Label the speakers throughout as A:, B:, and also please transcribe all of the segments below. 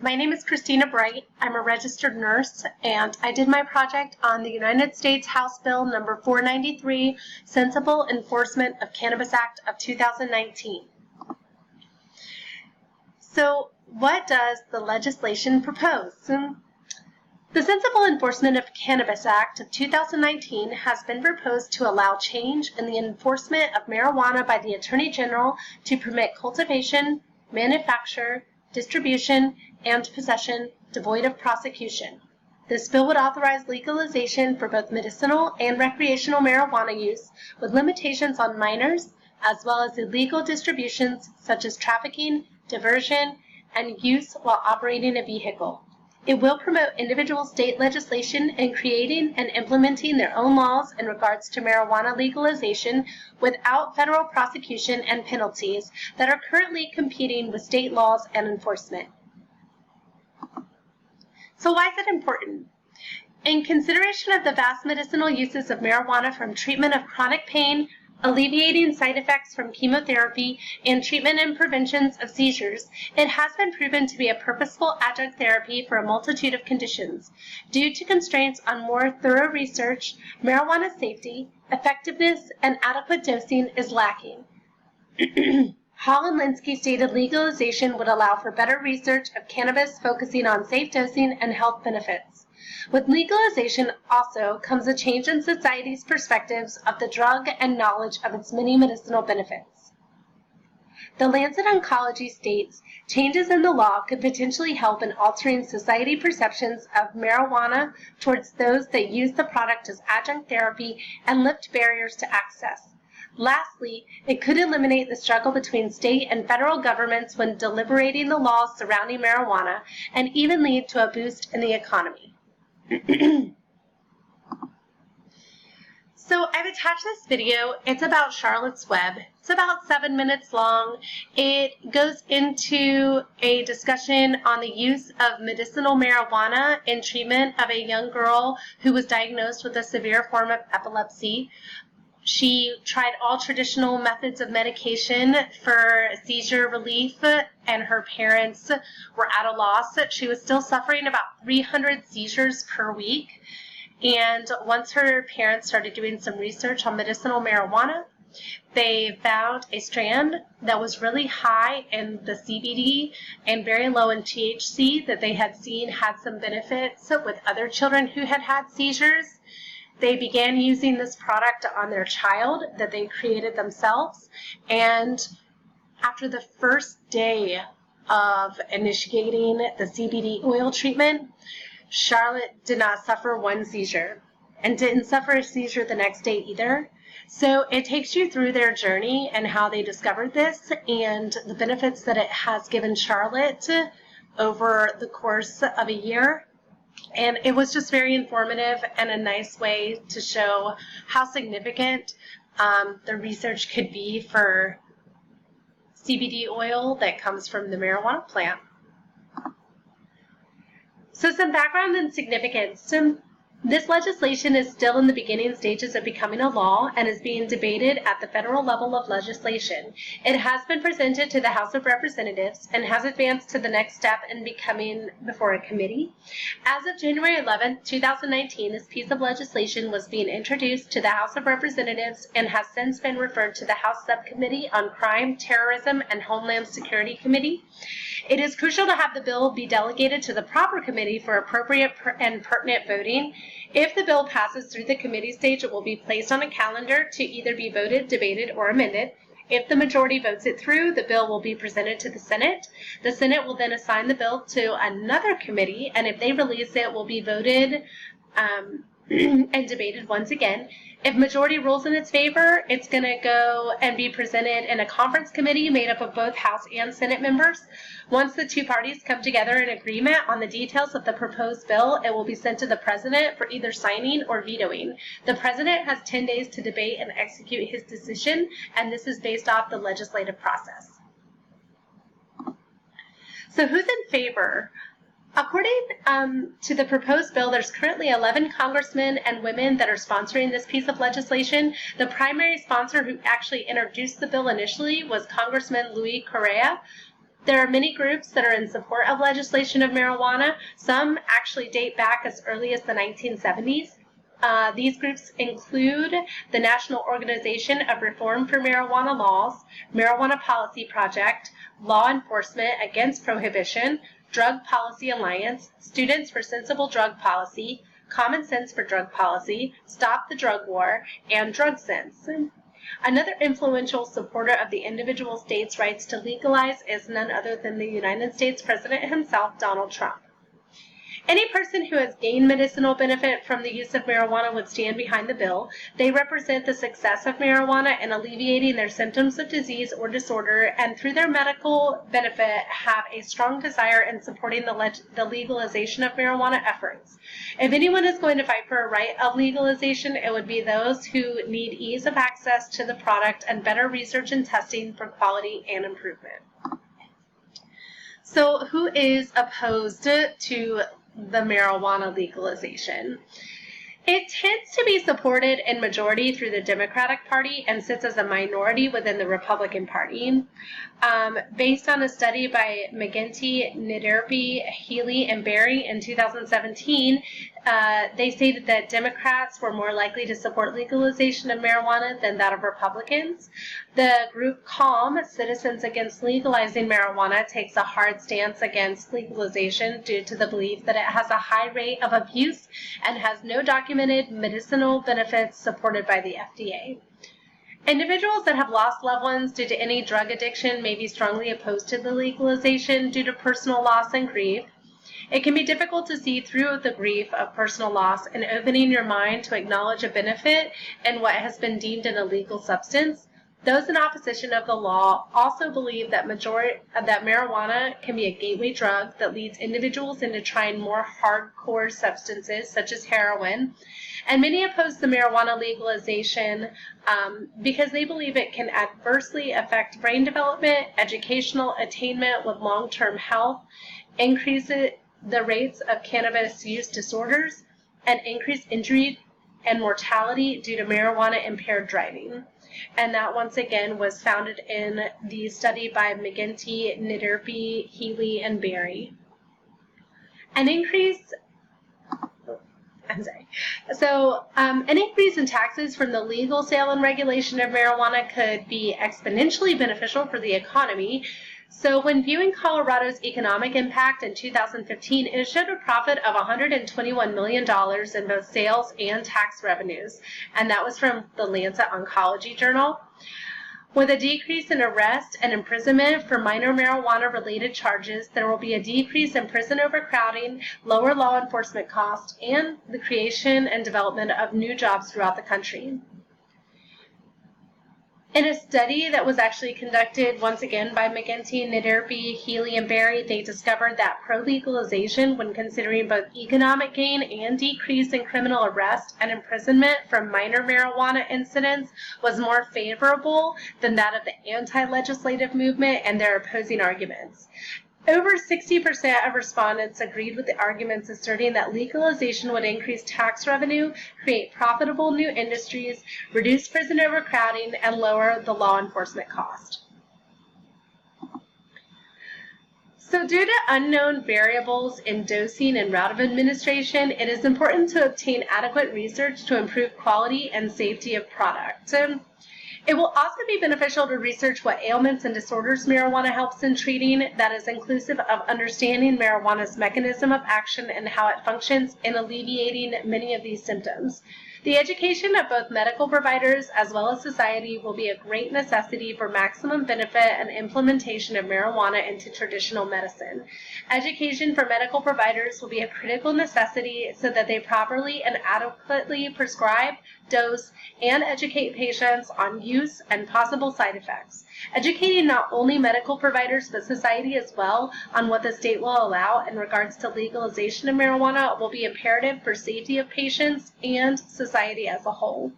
A: My name is Christina Bright. I'm a registered nurse, and I did my project on the United States House Bill number 493, Sensible Enforcement of Cannabis Act of 2019. So, what does the legislation propose? The Sensible Enforcement of Cannabis Act of 2019 has been proposed to allow change in the enforcement of marijuana by the Attorney General to permit cultivation, manufacture, distribution, and possession devoid of prosecution. This bill would authorize legalization for both medicinal and recreational marijuana use with limitations on minors, as well as illegal distributions such as trafficking, diversion, and use while operating a vehicle. It will promote individual state legislation in creating and implementing their own laws in regards to marijuana legalization without federal prosecution and penalties that are currently competing with state laws and enforcement. So why is it important? In consideration of the vast medicinal uses of marijuana from treatment of chronic pain, alleviating side effects from chemotherapy, and treatment and prevention of seizures, it has been proven to be a purposeful adjunct therapy for a multitude of conditions. Due to constraints on more thorough research, marijuana safety, effectiveness, and adequate dosing is lacking. Hall and Linsky stated legalization would allow for better research of cannabis focusing on safe dosing and health benefits. With legalization also comes a change in society's perspectives of the drug and knowledge of its many medicinal benefits. The Lancet Oncology states, changes in the law could potentially help in altering society perceptions of marijuana towards those that use the product as adjunct therapy and lift barriers to access. Lastly, it could eliminate the struggle between state and federal governments when deliberating the laws surrounding marijuana and even lead to a boost in the economy. So I've attached this video. It's about Charlotte's Web. It's about 7 minutes long. It goes into a discussion on the use of medicinal marijuana in treatment of a young girl who was diagnosed with a severe form of epilepsy. She tried all traditional methods of medication for seizure relief, and her parents were at a loss. She was still suffering about 300 seizures per week. And once her parents started doing some research on medicinal marijuana, they found a strand that was really high in the CBD and very low in THC that they had seen had some benefits with other children who had had seizures. They began using this product on their child that they created themselves, and after the first day of initiating the CBD oil treatment, Charlotte did not suffer one seizure and didn't suffer a seizure the next day either. So it takes you through their journey and how they discovered this and the benefits that it has given Charlotte over the course of a year. And it was just very informative and a nice way to show how significant the research could be for CBD oil that comes from the marijuana plant. So some background and significance. This legislation is still in the beginning stages of becoming a law and is being debated at the federal level of legislation. It has been presented to the House of Representatives and has advanced to the next step in becoming before a committee. As of January 11, 2019, this piece of legislation was being introduced to the House of Representatives and has since been referred to the House Subcommittee on Crime, Terrorism, and Homeland Security Committee. It is crucial to have the bill be delegated to the proper committee for appropriate and pertinent voting. If the bill passes through the committee stage, it will be placed on a calendar to either be voted, debated, or amended. If the majority votes it through, the bill will be presented to the Senate. The Senate will then assign the bill to another committee, and if they release it, will be voted and debated once again. If majority rules in its favor, it's going to go and be presented in a conference committee made up of both House and Senate members. Once the two parties come together in agreement on the details of the proposed bill, it will be sent to the President for either signing or vetoing. The President has 10 days to debate and execute his decision, and this is based off the legislative process. So who's in favor? According to the proposed bill, there's currently 11 congressmen and women that are sponsoring this piece of legislation. The primary sponsor who actually introduced the bill initially was Congressman Luis Correa. There are many groups that are in support of legislation of marijuana. Some actually date back as early as the 1970s. These groups include the National Organization of Reform for Marijuana Laws, Marijuana Policy Project, Law Enforcement Against Prohibition, Drug Policy Alliance, Students for Sensible Drug Policy, Common Sense for Drug Policy, Stop the Drug War, and Drug Sense. Another influential supporter of the individual states' rights to legalize is none other than the United States President himself, Donald Trump. Any person who has gained medicinal benefit from the use of marijuana would stand behind the bill. They represent the success of marijuana in alleviating their symptoms of disease or disorder, and through their medical benefit have a strong desire in supporting the legalization of marijuana efforts. If anyone is going to fight for a right of legalization, it would be those who need ease of access to the product and better research and testing for quality and improvement. So who is opposed to the marijuana legalization? It tends to be supported in majority through the Democratic Party and sits as a minority within the Republican Party. Based on a study by McGinty, Niderby, Healy, and Berry in 2017, they stated that Democrats were more likely to support legalization of marijuana than that of Republicans. The group CALM, Citizens Against Legalizing Marijuana, takes a hard stance against legalization due to the belief that it has a high rate of abuse and has no documented medicinal benefits supported by the FDA. Individuals that have lost loved ones due to any drug addiction may be strongly opposed to the legalization due to personal loss and grief. It can be difficult to see through the grief of personal loss and opening your mind to acknowledge a benefit in what has been deemed an illegal substance. Those in opposition of the law also believe that marijuana can be a gateway drug that leads individuals into trying more hardcore substances such as heroin. And many oppose the marijuana legalization because they believe it can adversely affect brain development, educational attainment with long-term health, increase the rates of cannabis use disorders, and increase injury and mortality due to marijuana-impaired driving. And that, once again, was founded in the study by McGinty, Niderby, Healy, and Berry. An increase in taxes from the legal sale and regulation of marijuana could be exponentially beneficial for the economy. So when viewing Colorado's economic impact in 2015, it showed a profit of $121 million in both sales and tax revenues, and that was from the Lancet Oncology Journal. With a decrease in arrest and imprisonment for minor marijuana-related charges, there will be a decrease in prison overcrowding, lower law enforcement costs, and the creation and development of new jobs throughout the country. In a study that was actually conducted once again by McGinty, Niderby, Healy, and Berry, they discovered that pro-legalization, when considering both economic gain and decrease in criminal arrest and imprisonment from minor marijuana incidents, was more favorable than that of the anti-legislative movement and their opposing arguments. Over 60% of respondents agreed with the arguments asserting that legalization would increase tax revenue, create profitable new industries, reduce prison overcrowding, and lower the law enforcement cost. So due to unknown variables in dosing and route of administration, it is important to obtain adequate research to improve quality and safety of product. It will also be beneficial to research what ailments and disorders marijuana helps in treating, that is inclusive of understanding marijuana's mechanism of action and how it functions in alleviating many of these symptoms. The education of both medical providers as well as society will be a great necessity for maximum benefit and implementation of marijuana into traditional medicine. Education for medical providers will be a critical necessity so that they properly and adequately prescribe, dose, and educate patients on use and possible side effects. Educating not only medical providers but society as well on what the state will allow in regards to legalization of marijuana will be imperative for safety of patients and society as a whole.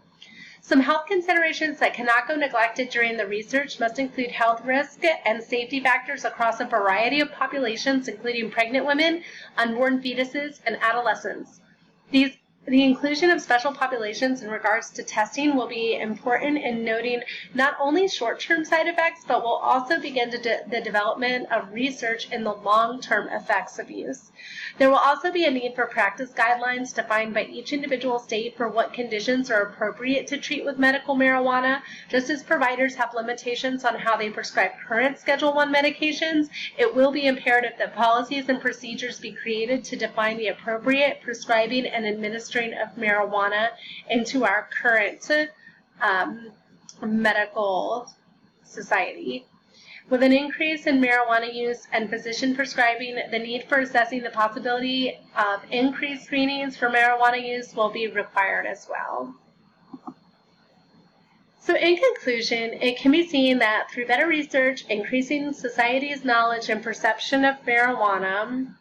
A: Some health considerations that cannot go neglected during the research must include health risk and safety factors across a variety of populations, including pregnant women, unborn fetuses, and adolescents. These The inclusion of special populations in regards to testing will be important in noting not only short-term side effects, but will also begin the development of research in the long-term effects of use. There will also be a need for practice guidelines defined by each individual state for what conditions are appropriate to treat with medical marijuana. Just as providers have limitations on how they prescribe current Schedule I medications, it will be imperative that policies and procedures be created to define the appropriate prescribing and administration of marijuana into our current medical society. With an increase in marijuana use and physician prescribing, the need for assessing the possibility of increased screenings for marijuana use will be required as well. So in conclusion, it can be seen that through better research, increasing society's knowledge and perception of marijuana,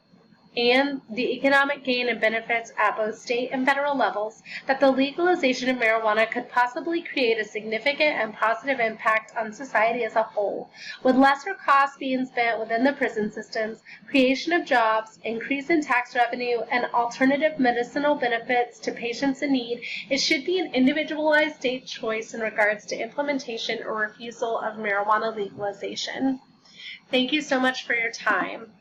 A: and the economic gain and benefits at both state and federal levels, that the legalization of marijuana could possibly create a significant and positive impact on society as a whole, with lesser costs being spent within the prison systems, creation of jobs, increase in tax revenue, and alternative medicinal benefits to patients in need. It should be an individualized state choice in regards to implementation or refusal of marijuana legalization. Thank you so much for your time.